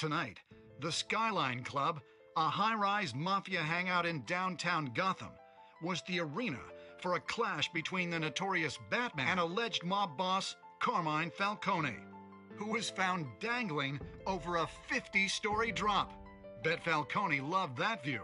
Tonight, the Skyline Club, a high-rise mafia hangout in downtown Gotham, was the arena for a clash between the notorious Batman and alleged mob boss Carmine Falcone, who was found dangling over a 50-story drop. Bet Falcone loved that view.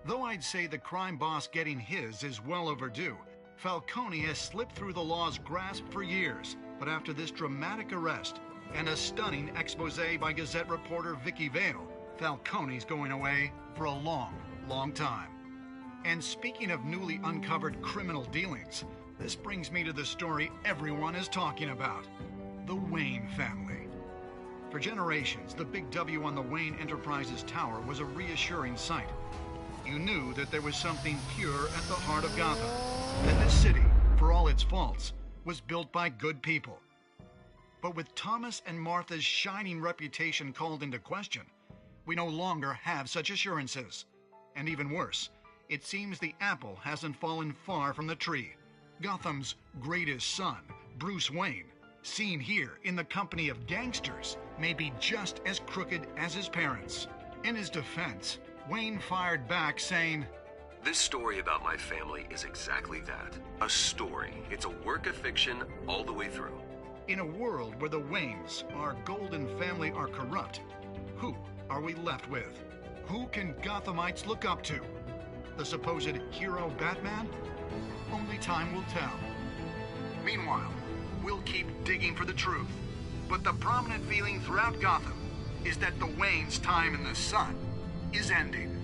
Though I'd say the crime boss getting his is well overdue, Falcone has slipped through the law's grasp for years. But after this dramatic arrest and a stunning expose by Gazette reporter Vicky Vale, Falcone's going away for a long, long time. And speaking of newly uncovered criminal dealings, this brings me to the story everyone is talking about: the Wayne family. For generations, the big W on the Wayne Enterprises Tower was a reassuring sight. You knew that there was something pure at the heart of Gotham, that this city, for all its faults, was built by good people. But with Thomas and Martha's shining reputation called into question, we no longer have such assurances. And even worse, it seems the apple hasn't fallen far from the tree. Gotham's greatest son, Bruce Wayne, seen here in the company of gangsters, may be just as crooked as his parents. In his defense, Wayne fired back saying, "This story about my family is exactly that. A story. It's a work of fiction all the way through." In a world where the Waynes, our golden family, are corrupt, who are we left with? Who can Gothamites look up to? The supposed hero Batman? Only time will tell. Meanwhile, we'll keep digging for the truth. But the prominent feeling throughout Gotham is that the Waynes' time in the sun is ending.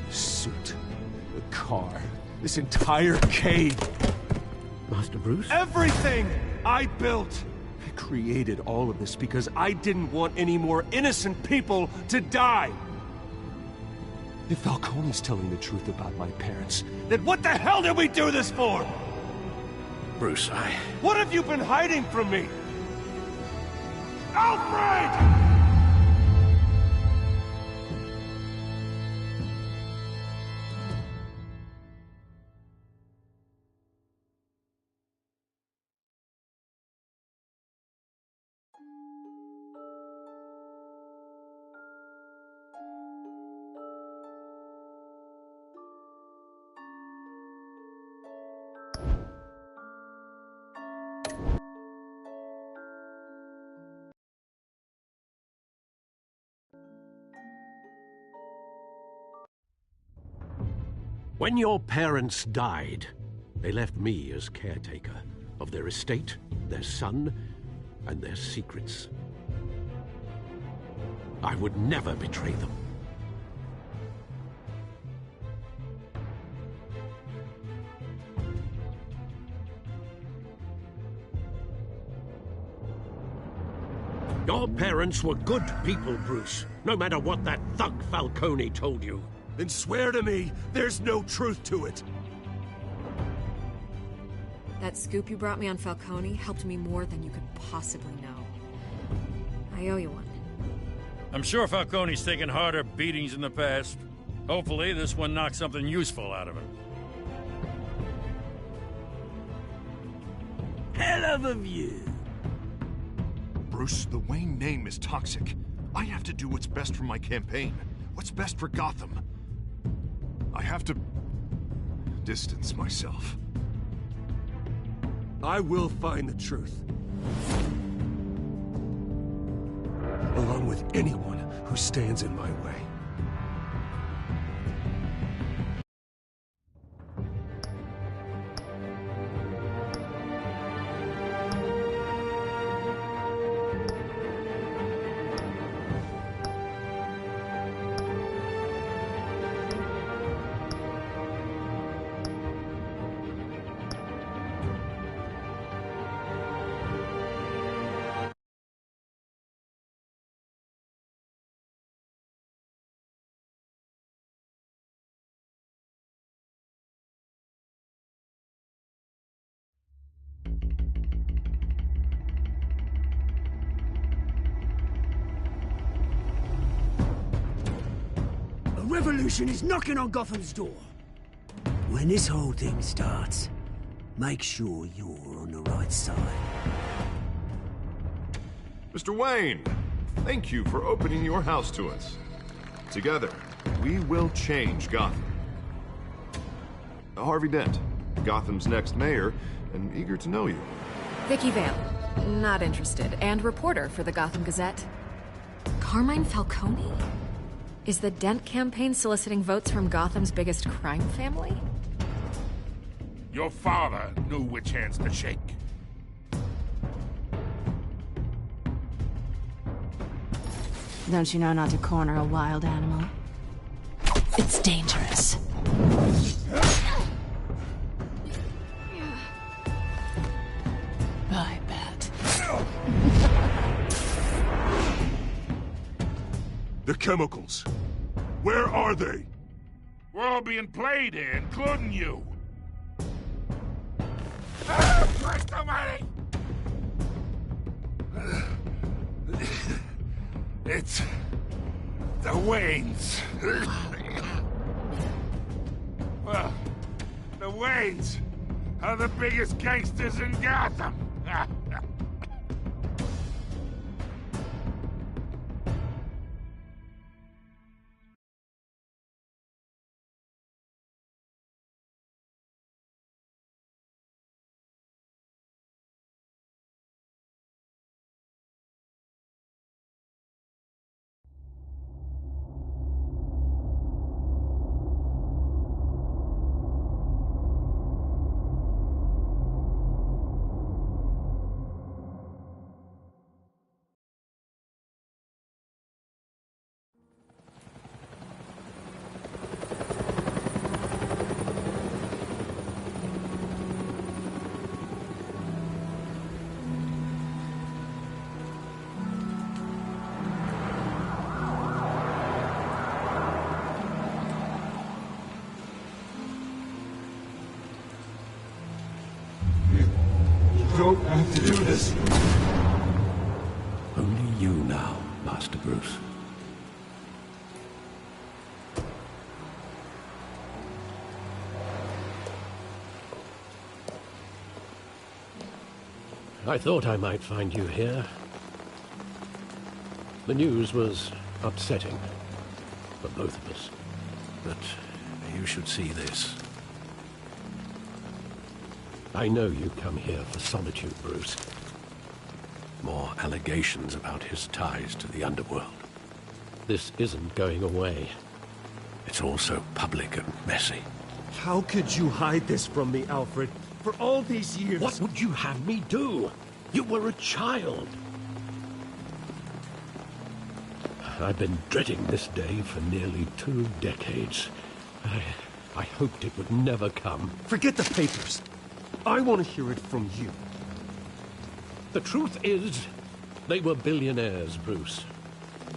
Suit, the car, this entire cave. Master Bruce? Everything I built! I created all of this because I didn't want any more innocent people to die! If Falcone's telling the truth about my parents, then what the hell did we do this for? Bruce, What have you been hiding from me? Alfred! when your parents died, they left me as caretaker of their estate, their son, and their secrets. I would never betray them. Your parents were good people, Bruce, no matter what that thug Falcone told you. Then swear to me there's no truth to it. That scoop you brought me on Falcone helped me more than you could possibly know. I owe you one. I'm sure Falcone's taken harder beatings in the past. Hopefully, this one knocks something useful out of him. Hell of a view. Bruce, the Wayne name is toxic. I have to do what's best for my campaign. What's best for Gotham. I have to distance myself. I will find the truth. Along with anyone who stands in my way. revolution is knocking on Gotham's door. When this whole thing starts, make sure you're on the right side. Mr. Wayne, thank you for opening your house to us. Together, we will change Gotham. Harvey Dent, Gotham's next mayor, and eager to know you. Vicky Vale, not interested, and reporter for the Gotham Gazette. Carmine Falcone? Is the Dent campaign soliciting votes from Gotham's biggest crime family? Your father knew which hands to shake. Don't you know not to corner a wild animal? It's dangerous. I bet. The chemicals. Where are they? We're all being played here, including you. Christ almighty! It's the Waynes. Well, the Waynes are the biggest gangsters in Gotham. Don't have to do this. Only you now, Master Bruce. I thought I might find you here. The news was upsetting for both of us, but you should see this. I know you come here for solitude, Bruce. More allegations about his ties to the underworld. This isn't going away. It's all so public and messy. How could you hide this from me, Alfred? For all these years... What would you have me do? You were a child. I've been dreading this day for nearly 2 decades. I hoped it would never come. Forget the papers. I want to hear it from you. The truth is, they were billionaires, Bruce.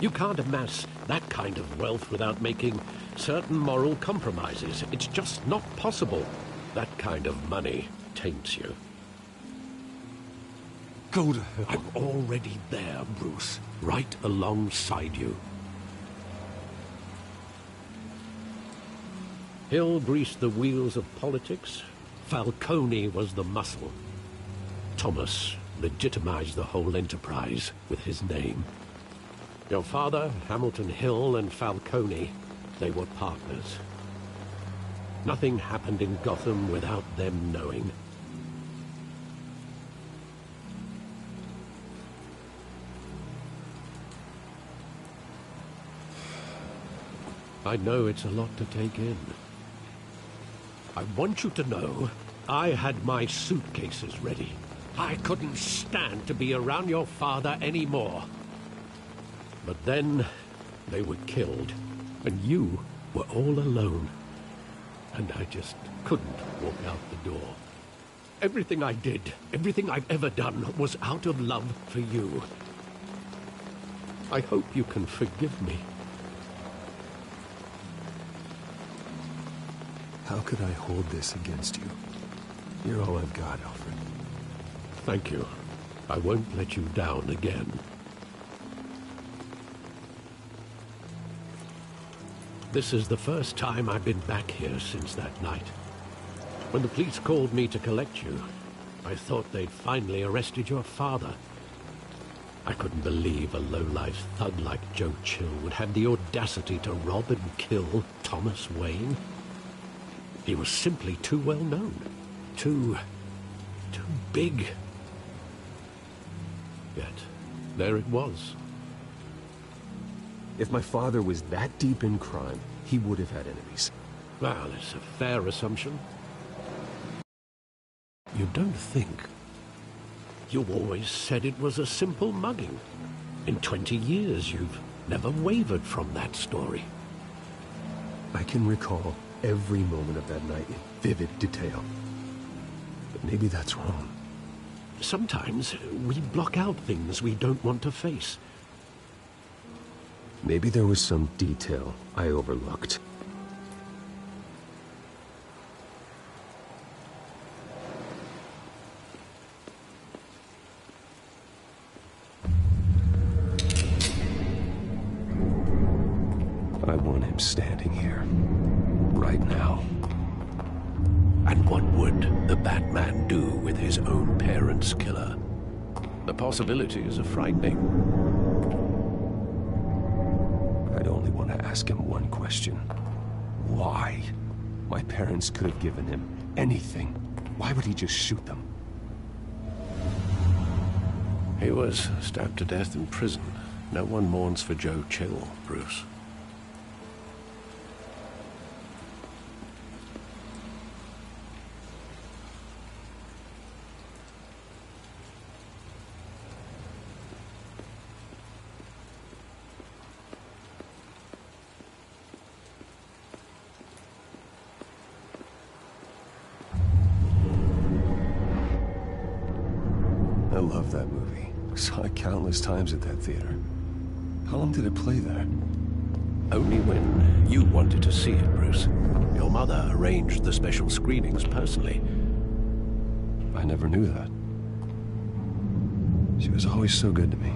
You can't amass that kind of wealth without making certain moral compromises. It's just not possible. That kind of money taints you. Go to hell. I'm already there, Bruce. Right alongside you. Hill greased the wheels of politics. Falcone was the muscle. Thomas legitimized the whole enterprise with his name. Your father, Hamilton Hill, and Falcone, they were partners. Nothing happened in Gotham without them knowing. I know it's a lot to take in. I want you to know, I had my suitcases ready. I couldn't stand to be around your father anymore. But then, they were killed, and you were all alone. And I just couldn't walk out the door. Everything I did, everything I've ever done, was out of love for you. I hope you can forgive me. How could I hold this against you? You're all I've got, Alfred. Thank you. I won't let you down again. This is the first time I've been back here since that night. When the police called me to collect you, I thought they'd finally arrested your father. I couldn't believe a low-life thug like Joe Chill would have the audacity to rob and kill Thomas Wayne. He was simply too well known. Too big. Yet, there it was. If my father was that deep in crime, he would have had enemies. Well, it's a fair assumption. You don't think? You always said it was a simple mugging. In 20 years, you've never wavered from that story. I can recall every moment of that night in vivid detail. But maybe that's wrong. Sometimes we block out things we don't want to face. Maybe there was some detail I overlooked. I want him standing here, right now. And what would the Batman do with his own parents' killer? The possibilities are frightening. I'd only want to ask him one question. Why? My parents could have given him anything. Why would he just shoot them? He was stabbed to death in prison. No one mourns for Joe Chill, Bruce. I love that movie. Saw it countless times at that theater. How long did it play there? Only when you wanted to see it, Bruce. Your mother arranged the special screenings personally. I never knew that. She was always so good to me.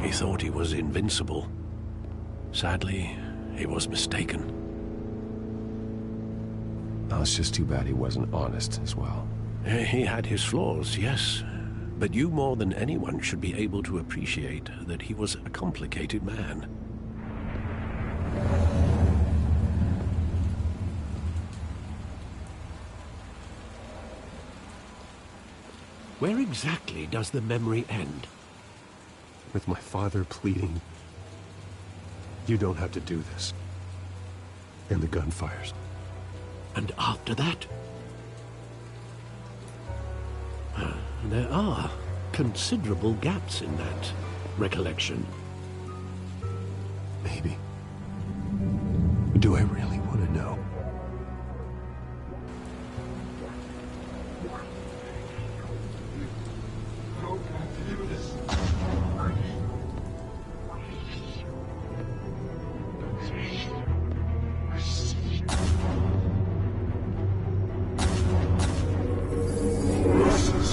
He thought he was invincible. Sadly, he was mistaken. Oh, it's just too bad he wasn't honest as well. He had his flaws, yes. But you more than anyone should be able to appreciate that he was a complicated man. Where exactly does the memory end? With my father pleading, "You don't have to do this." And the gun fires. And after that? There are considerable gaps in that recollection. Maybe. Do I really want to know?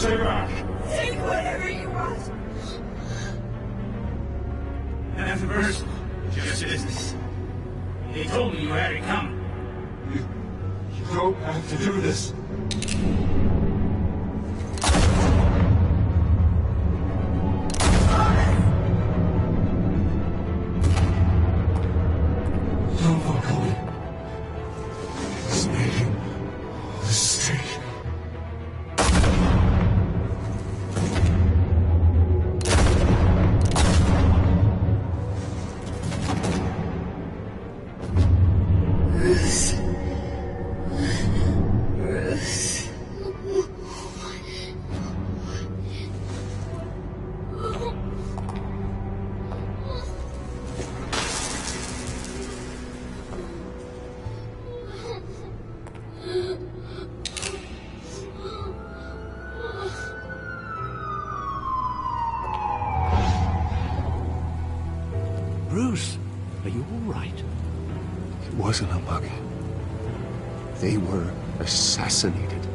Stay back! Take whatever you want. you all right? It wasn't a bug. They were assassinated.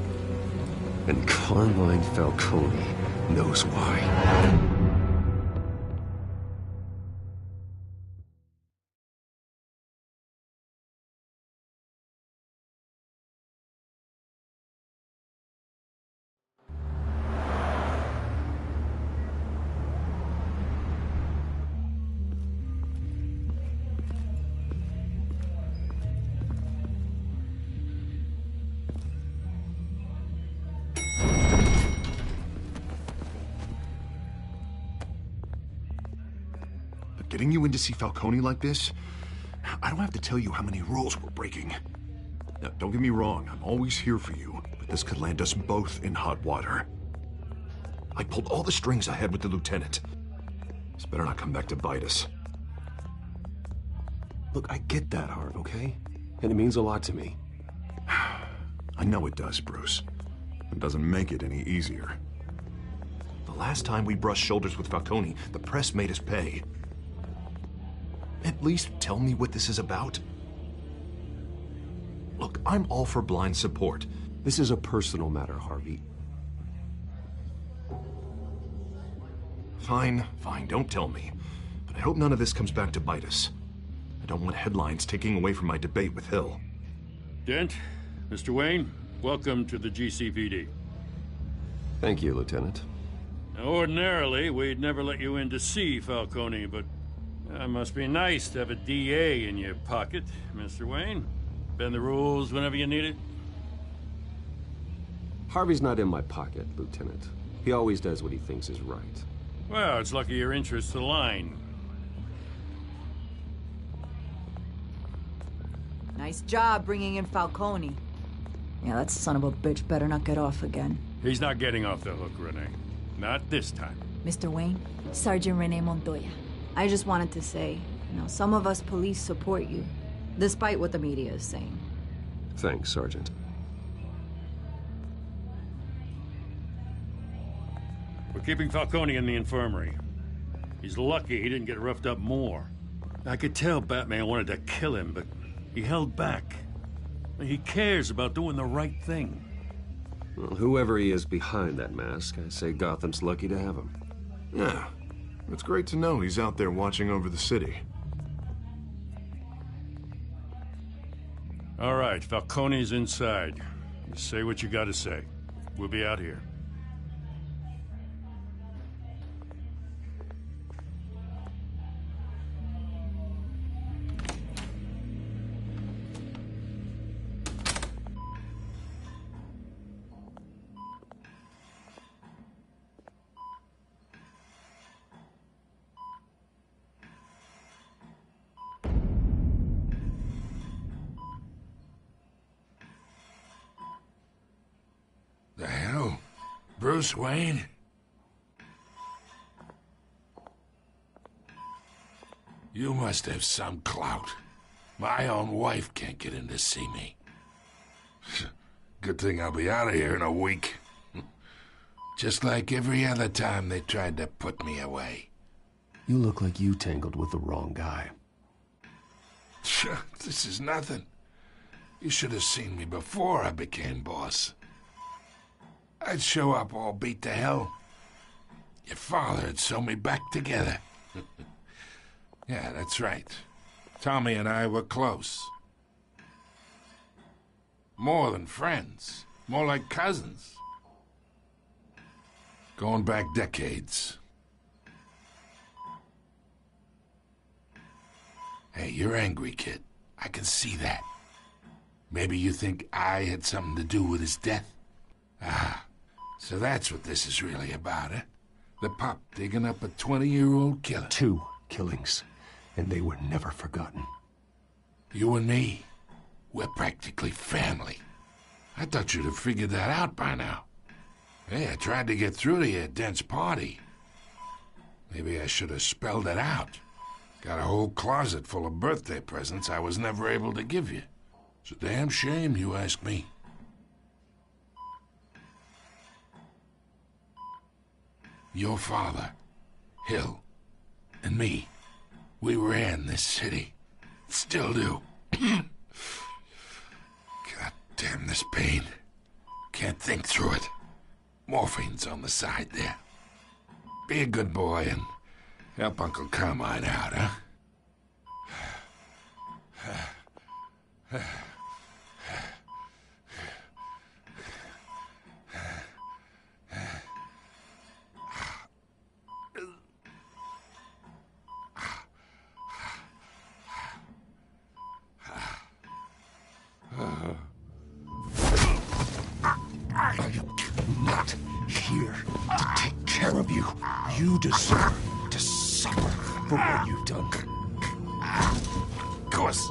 And Carmine Falcone knows why. Getting you in to see Falcone like this, I don't have to tell you how many rules we're breaking. Now, don't get me wrong, I'm always here for you, but this could land us both in hot water. I pulled all the strings I had with the lieutenant. This better not come back to bite us. Look, I get that, Harv, okay? And it means a lot to me. I know it does, Bruce. It doesn't make it any easier. The last time we brushed shoulders with Falcone, the press made us pay. At least tell me what this is about. Look, I'm all for blind support. This is a personal matter, Harvey. Fine, don't tell me. But I hope none of this comes back to bite us. I don't want headlines taking away from my debate with Hill. Dent, Mr. Wayne, welcome to the GCPD. Thank you, Lieutenant. Now, ordinarily, we'd never let you in to see Falcone, but it must be nice to have a DA in your pocket, Mr. Wayne. Bend the rules whenever you need it. Harvey's not in my pocket, Lieutenant. He always does what he thinks is right. Well, it's lucky your interests align. Nice job bringing in Falcone. Yeah, that son of a bitch better not get off again. He's not getting off the hook, Renee. Not this time. Mr. Wayne, Sergeant Renee Montoya. I just wanted to say, some of us police support you, despite what the media is saying. Thanks, Sergeant. We're keeping Falcone in the infirmary. He's lucky he didn't get roughed up more. I could tell Batman wanted to kill him, but he held back. He cares about doing the right thing. Well, whoever he is behind that mask, I say Gotham's lucky to have him. Yeah. It's great to know he's out there watching over the city. All right, Falcone's inside. You say what you gotta say. We'll be out here. The hell? Bruce Wayne? You must have some clout. My own wife can't get in to see me. Good thing I'll be out of here in a week. Just like every other time they tried to put me away. You look like you tangled with the wrong guy. This is nothing. You should have seen me before I became boss. I'd show up all beat to hell. Your father'd sew me back together. Yeah, that's right. Tommy and I were close. More than friends. More like cousins. Going back decades. Hey, you're angry, kid. I can see that. Maybe you think I had something to do with his death? Ah, so that's what this is really about, eh? The pup digging up a 20-year-old killer. 2 killings, and they were never forgotten. You and me, we're practically family. I thought you'd have figured that out by now. Hey, I tried to get through to you at Dent's party. Maybe I should have spelled it out. Got a whole closet full of birthday presents I was never able to give you. It's a damn shame, you ask me. Your father, Hill, and me, we ran this city. Still do. God damn this pain. Can't think through it. Morphine's on the side there. Be a good boy and help Uncle Carmine out, huh? I'm not here to take care of you. You deserve to suffer for what you've done. Of course,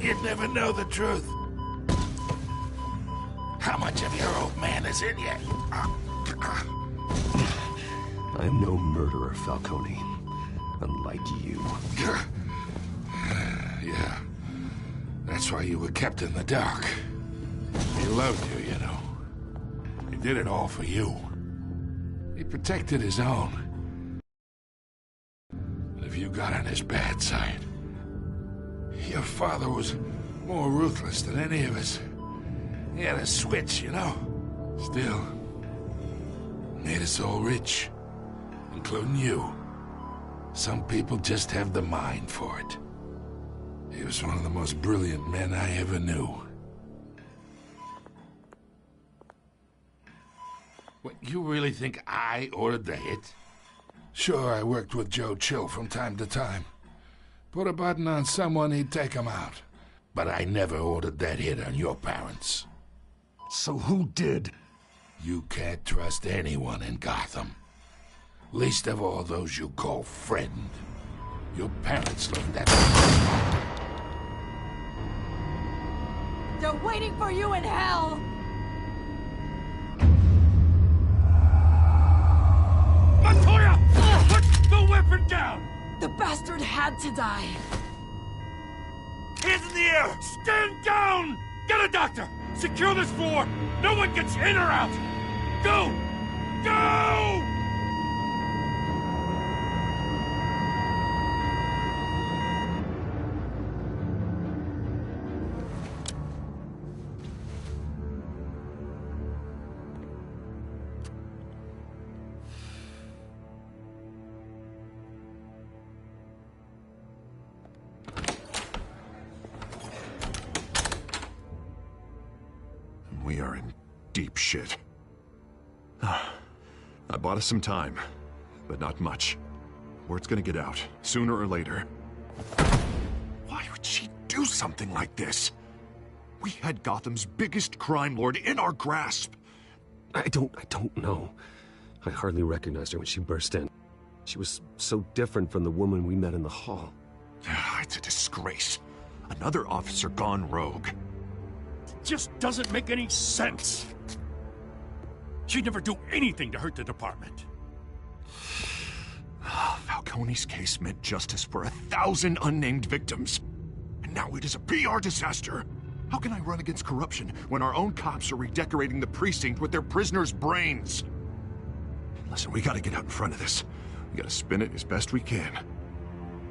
you'd never know the truth. How much of your old man is in you? I'm no murderer, Falcone. Unlike you. Yeah. That's why you were kept in the dark. He loved you, you know. He did it all for you. He protected his own. And if you got on his bad side, your father was more ruthless than any of us. He had a switch, you know. Still, made us all rich, including you. Some people just have the mind for it. He was one of the most brilliant men I ever knew. What, you really think I ordered the hit? Sure, I worked with Joe Chill from time to time. Put a button on someone, he'd take him out. But I never ordered that hit on your parents. So who did? You can't trust anyone in Gotham. Least of all those you call friend. Your parents learned that. They're waiting for you in hell! Montoya! Put the weapon down! The bastard had to die. Hands in the air! Stand down! Get a doctor! Secure this floor! No one gets in or out! Go! Go! We are in deep shit. I bought us some time, but not much. Word's gonna get out, sooner or later. Why would she do something like this? We had Gotham's biggest crime lord in our grasp. I don't know. I hardly recognized her when she burst in. She was so different from the woman we met in the hall. It's a disgrace. Another officer gone rogue. Just doesn't make any sense. She'd never do anything to hurt the department. Falcone's case meant justice for 1,000 unnamed victims. And now it is a PR disaster. How can I run against corruption when our own cops are redecorating the precinct with their prisoners' brains? Listen, we gotta get out in front of this. We gotta spin it as best we can.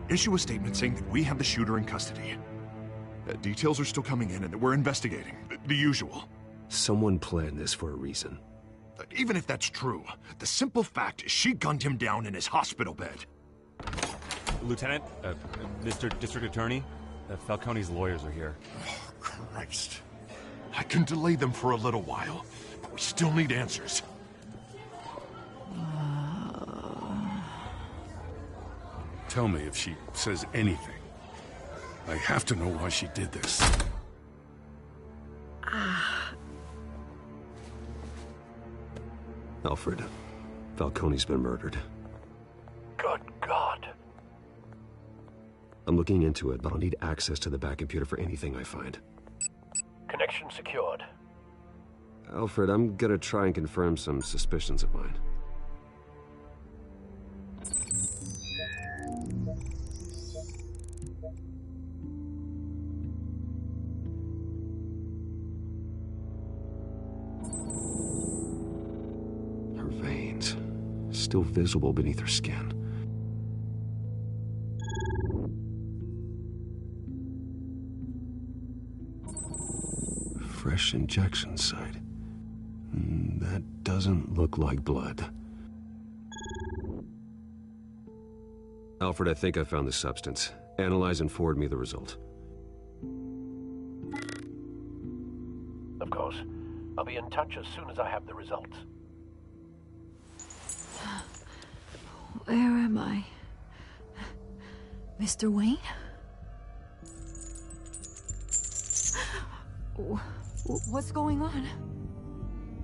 Issue a statement saying that we have the shooter in custody. Details are still coming in and that we're investigating. The usual. Someone planned this for a reason. Even if that's true, the simple fact is she gunned him down in his hospital bed. Lieutenant, Mr. District Attorney, Falcone's lawyers are here. Oh, Christ. I can delay them for a little while, but we still need answers. Tell me if she says anything. I have to know why she did this. Alfred, Falcone's been murdered. Good God. I'm looking into it, but I'll need access to the back computer for anything I find. Connection secured. Alfred, I'm gonna try and confirm some suspicions of mine. Her veins, still visible beneath her skin. fresh injection site. That doesn't look like blood. Alfred, I think I found the substance. Analyze and forward me the result. Of course. I'll be in touch as soon as I have the results. Where am I? Mr. Wayne? What's going on?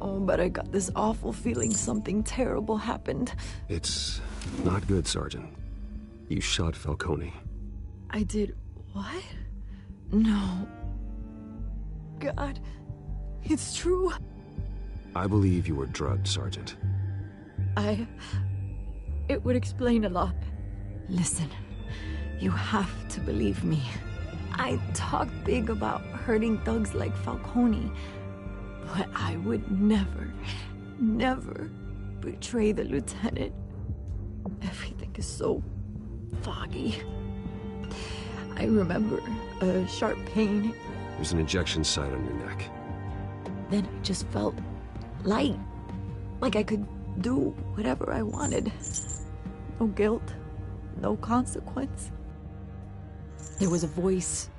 Oh, but I got this awful feeling something terrible happened. It's not good, Sergeant. You shot Falcone. I did what? No. God, it's true. I believe you were drugged, Sergeant. It would explain a lot. Listen, you have to believe me. I talk big about hurting thugs like Falcone, but I would never betray the lieutenant. Everything is so foggy. I remember a sharp pain. There's an injection site on your neck. Then I just felt light, like I could do whatever I wanted. No guilt, no consequence. There was a voice